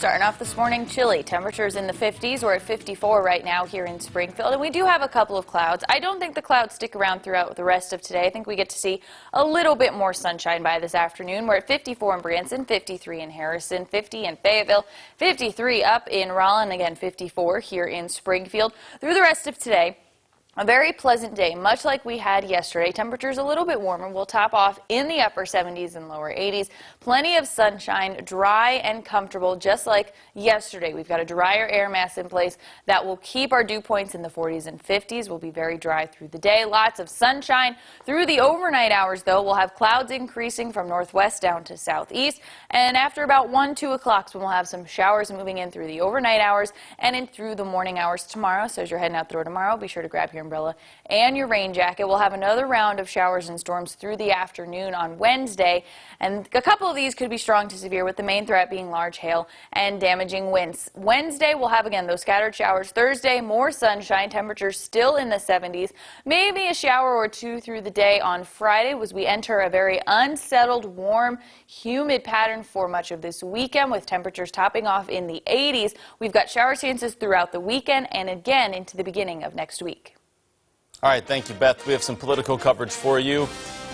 Starting off this morning chilly. Temperatures in the 50s. We're at 54 right now here in Springfield, and we do have a couple of clouds. I don't think the clouds stick around throughout the rest of today. I think we get to see a little bit more sunshine by this afternoon. We're at 54 in Branson, 53 in Harrison, 50 in Fayetteville, 53 up in Rollin, again 54 here in Springfield. Through the rest of today, a very pleasant day, much like we had yesterday. Temperatures a little bit warmer. We'll top off in the upper 70s and lower 80s. Plenty of sunshine, dry and comfortable, just like yesterday. We've got a drier air mass in place that will keep our dew points in the 40s and 50s. We'll be very dry through the day. Lots of sunshine through the overnight hours, though. We'll have clouds increasing from northwest down to southeast. And after about 1, 2 o'clock, we'll have some showers moving in through the overnight hours and in through the morning hours tomorrow. So as you're heading out the door tomorrow, be sure to grab your umbrella and your rain jacket. We'll have another round of showers and storms through the afternoon on Wednesday, and a couple of these could be strong to severe, with the main threat being large hail and damaging winds. Wednesday we'll have again those scattered showers. Thursday, more sunshine, temperatures still in the 70s, maybe a shower or two through the day on Friday as we enter a very unsettled, warm, humid pattern for much of this weekend, with temperatures topping off in the 80s. We've got shower chances throughout the weekend and again into the beginning of next week. All right, thank you, Beth. We have some political coverage for you.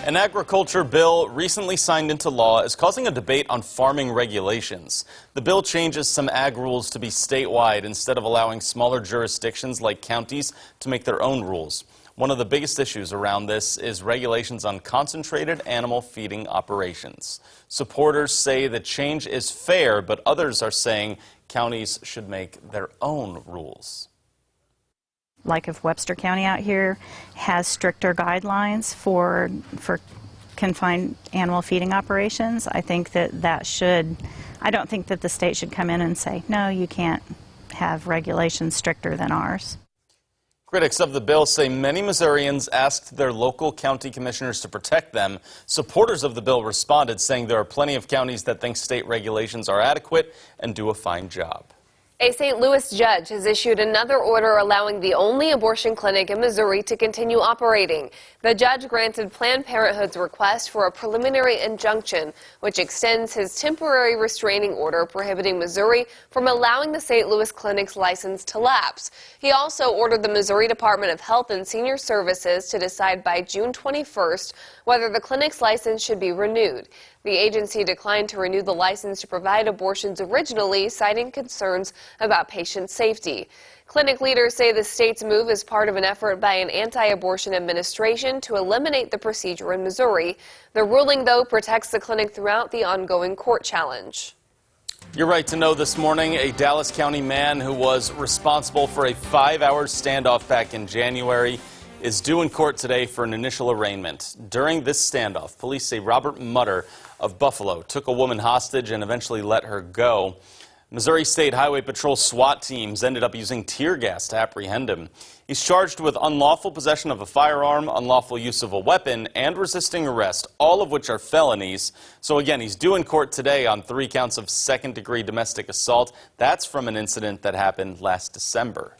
An agriculture bill recently signed into law is causing a debate on farming regulations. The bill changes some ag rules to be statewide instead of allowing smaller jurisdictions like counties to make their own rules. One of the biggest issues around this is regulations on concentrated animal feeding operations. Supporters say the change is fair, but others are saying counties should make their own rules. Like if Webster County out here has stricter guidelines for confined animal feeding operations, I think I don't think that the state should come in and say, no, you can't have regulations stricter than ours. Critics of the bill say many Missourians asked their local county commissioners to protect them. Supporters of the bill responded, saying there are plenty of counties that think state regulations are adequate and do a fine job. A St. Louis judge has issued another order allowing the only abortion clinic in Missouri to continue operating. The judge granted Planned Parenthood's request for a preliminary injunction, which extends his temporary restraining order prohibiting Missouri from allowing the St. Louis clinic's license to lapse. He also ordered the Missouri Department of Health and Senior Services to decide by June 21st whether the clinic's license should be renewed. The agency declined to renew the license to provide abortions originally, citing concerns about patient safety. Clinic leaders say the state's move is part of an effort by an anti-abortion administration to eliminate the procedure in Missouri. The ruling, though, protects the clinic throughout the ongoing court challenge. You're right to know this morning, a Dallas County man who was responsible for a 5-hour standoff back in January is due in court today for an initial arraignment. During this standoff, police say Robert Mutter of Buffalo took a woman hostage and eventually let her go. Missouri State Highway Patrol SWAT teams ended up using tear gas to apprehend him. He's charged with unlawful possession of a firearm, unlawful use of a weapon, and resisting arrest, all of which are felonies. So again, he's due in court today on 3 counts of second-degree domestic assault. That's from an incident that happened last December.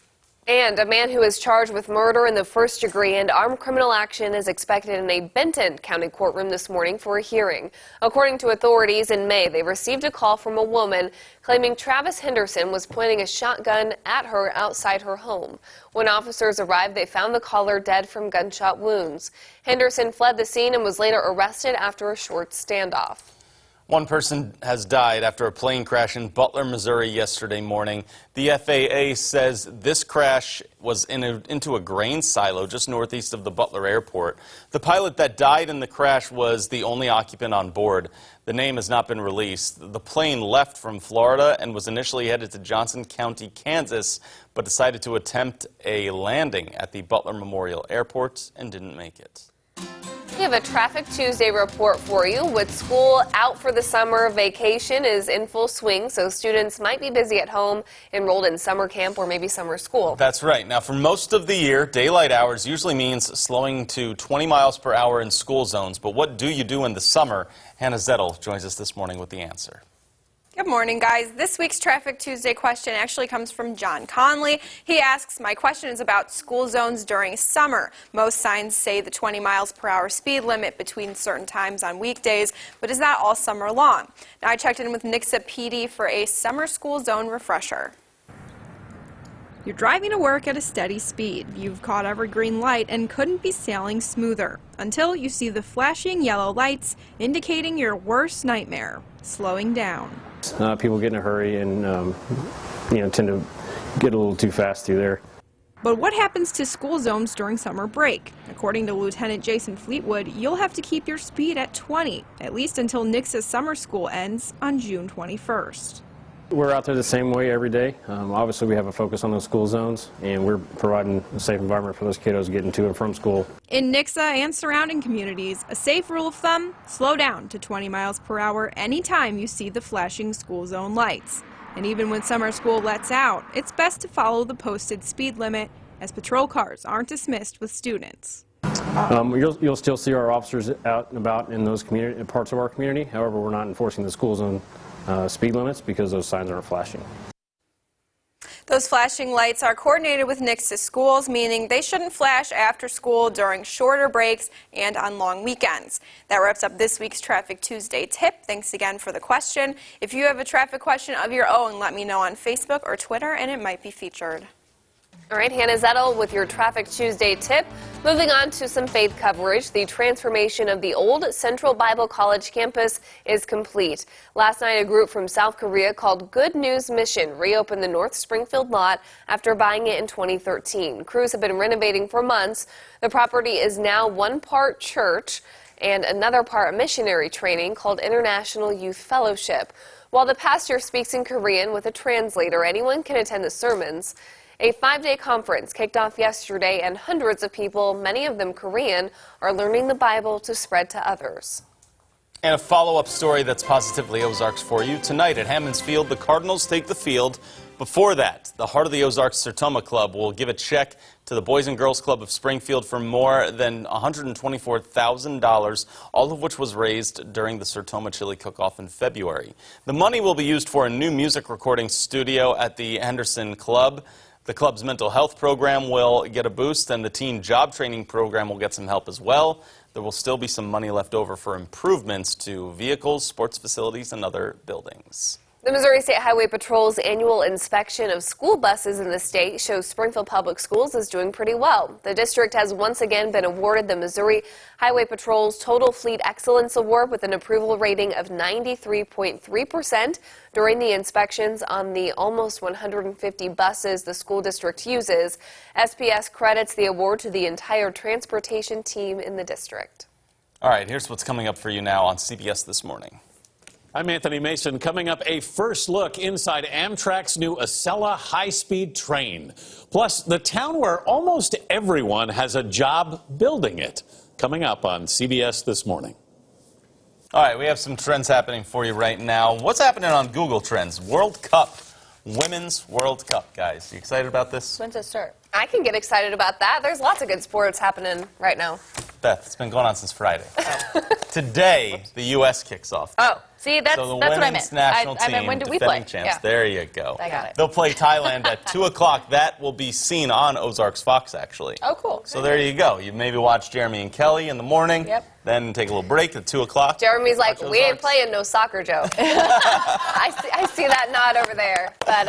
And a man who is charged with murder in the first degree and armed criminal action is expected in a Benton County courtroom this morning for a hearing. According to authorities, in May, they received a call from a woman claiming Travis Henderson was pointing a shotgun at her outside her home. When officers arrived, they found the caller dead from gunshot wounds. Henderson fled the scene and was later arrested after a short standoff. One person has died after a plane crash in Butler, Missouri yesterday morning. The FAA says this crash was into a grain silo just northeast of the Butler airport. The pilot that died in the crash was the only occupant on board. The name has not been released. The plane left from Florida and was initially headed to Johnson County, Kansas, but decided to attempt a landing at the Butler Memorial Airport and didn't make it. We have a Traffic Tuesday report for you. With school out for the summer, vacation is in full swing, so students might be busy at home, enrolled in summer camp or maybe summer school. That's right. Now, for most of the year, daylight hours usually means slowing to 20 miles per hour in school zones. But what do you do in the summer? Hannah Zettel joins us this morning with the answer. Good morning, guys. This week's Traffic Tuesday question actually comes from John Conley. He asks, my question is about school zones during summer. Most signs say the 20 miles per hour speed limit between certain times on weekdays, but is that all summer long? Now, I checked in with Nixa PD for a summer school zone refresher. You're driving to work at a steady speed. You've caught every green light and couldn't be sailing smoother until you see the flashing yellow lights indicating your worst nightmare, slowing down. People get in a hurry and tend to get a little too fast through there. But what happens to school zones during summer break? According to Lieutenant Jason Fleetwood, you'll have to keep your speed at 20, at least until Nixa's summer school ends on June 21st. We're out there the same way every day. Obviously, we have a focus on those school zones, and we're providing a safe environment for those kiddos getting to and from school. In Nixa and surrounding communities, a safe rule of thumb, slow down to 20 miles per hour anytime you see the flashing school zone lights. And even when summer school lets out, it's best to follow the posted speed limit, as patrol cars aren't dismissed with students. You'll still see our officers out and about in those parts of our community. However, we're not enforcing the school zone speed limits because those signs aren't flashing. Those flashing lights are coordinated with Nixa schools, meaning they shouldn't flash after school, during shorter breaks, and on long weekends. That wraps up this week's Traffic Tuesday tip. Thanks again for the question. If you have a traffic question of your own, let me know on Facebook or Twitter, and it might be featured. All right, Hannah Zettel with your Traffic Tuesday tip. Moving on to some faith coverage, the transformation of the old Central Bible College campus is complete. Last night, a group from South Korea called Good News Mission reopened the North Springfield lot after buying it in 2013. Crews have been renovating for months. The property is now one part church and another part missionary training called International Youth Fellowship. While the pastor speaks in Korean with a translator, anyone can attend the sermons. A 5-day conference kicked off yesterday, and hundreds of people, many of them Korean, are learning the Bible to spread to others. And a follow-up story that's positively Ozarks for you. Tonight at Hammons Field, the Cardinals take the field. Before that, the Heart of the Ozarks Sertoma Club will give a check to the Boys and Girls Club of Springfield for more than $124,000, all of which was raised during the Sertoma Chili Cook-Off in February. The money will be used for a new music recording studio at the Henderson Club. The club's mental health program will get a boost, and the teen job training program will get some help as well. There will still be some money left over for improvements to vehicles, sports facilities, and other buildings. The Missouri State Highway Patrol's annual inspection of school buses in the state shows Springfield Public Schools is doing pretty well. The district has once again been awarded the Missouri Highway Patrol's Total Fleet Excellence Award with an approval rating of 93.3% during the inspections on the almost 150 buses the school district uses. SPS credits the award to the entire transportation team in the district. All right, here's what's coming up for you now on CBS This Morning. I'm Anthony Mason. Coming up, a first look inside Amtrak's new Acela high-speed train. Plus, the town where almost everyone has a job building it. Coming up on CBS This Morning. All right, we have some trends happening for you right now. What's happening on Google Trends? World Cup. Women's World Cup, guys. You excited about this? When's it start? I can get excited about that. There's lots of good sports happening right now. Beth, it's been going on since Friday. Today, the U.S. kicks off. Oh, see, that's what I meant. Women's national team, I meant, when do we defending play? champs. Yeah. There you go. I got it. They'll play Thailand at 2 o'clock. That will be seen on Ozarks Fox, actually. Oh, cool. So there you go. You maybe watch Jeremy and Kelly in the morning. Yep. Then take a little break at 2 o'clock. Jeremy's like, Watch we ain't Ozarks. playing no soccer, Joe. I see that nod over there. But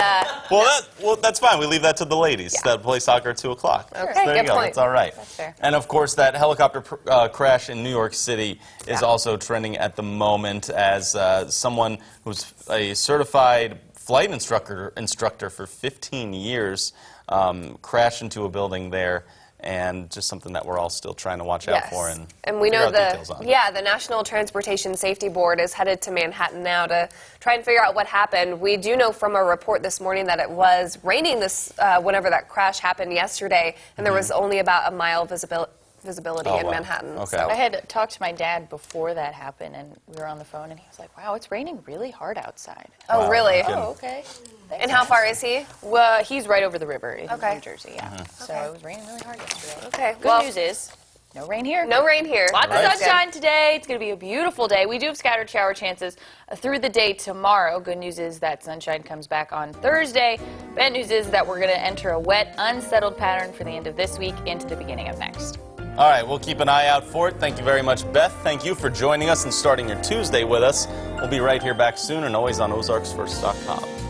Well, that's fine. We leave that to the ladies that play soccer at 2 o'clock. Okay, So there you good go. point. That's all right. That's fair. And of course, that helicopter crash in New York City is also trending at the moment, as someone who's a certified flight instructor for 15 years crashed into a building there. And just something that we're all still trying to watch out for and we figure know out details on. the National Transportation Safety Board is headed to Manhattan now to try and figure out what happened. We do know from a report this morning that it was raining this whenever that crash happened yesterday, and there was only about a mile visibility in wow. Manhattan. Okay. So. I had talked to my dad before that happened, and we were on the phone, and he was like, wow, it's raining really hard outside. Oh, Wow, really? no kidding. Oh, okay. Thanks. And how far is he? Well, he's right over the river in Okay. New Jersey, yeah. So Okay. it was raining really hard yesterday. Okay. Good news is No rain here. No rain here. Lots of sunshine today. It's going to be a beautiful day. We do have scattered shower chances through the day tomorrow. Good news is that sunshine comes back on Thursday. Bad news is that we're going to enter a wet, unsettled pattern for the end of this week into the beginning of next. All right, we'll keep an eye out for it. Thank you very much, Beth. Thank you for joining us and starting your Tuesday with us. We'll be right here back soon and always on ozarksfirst.com.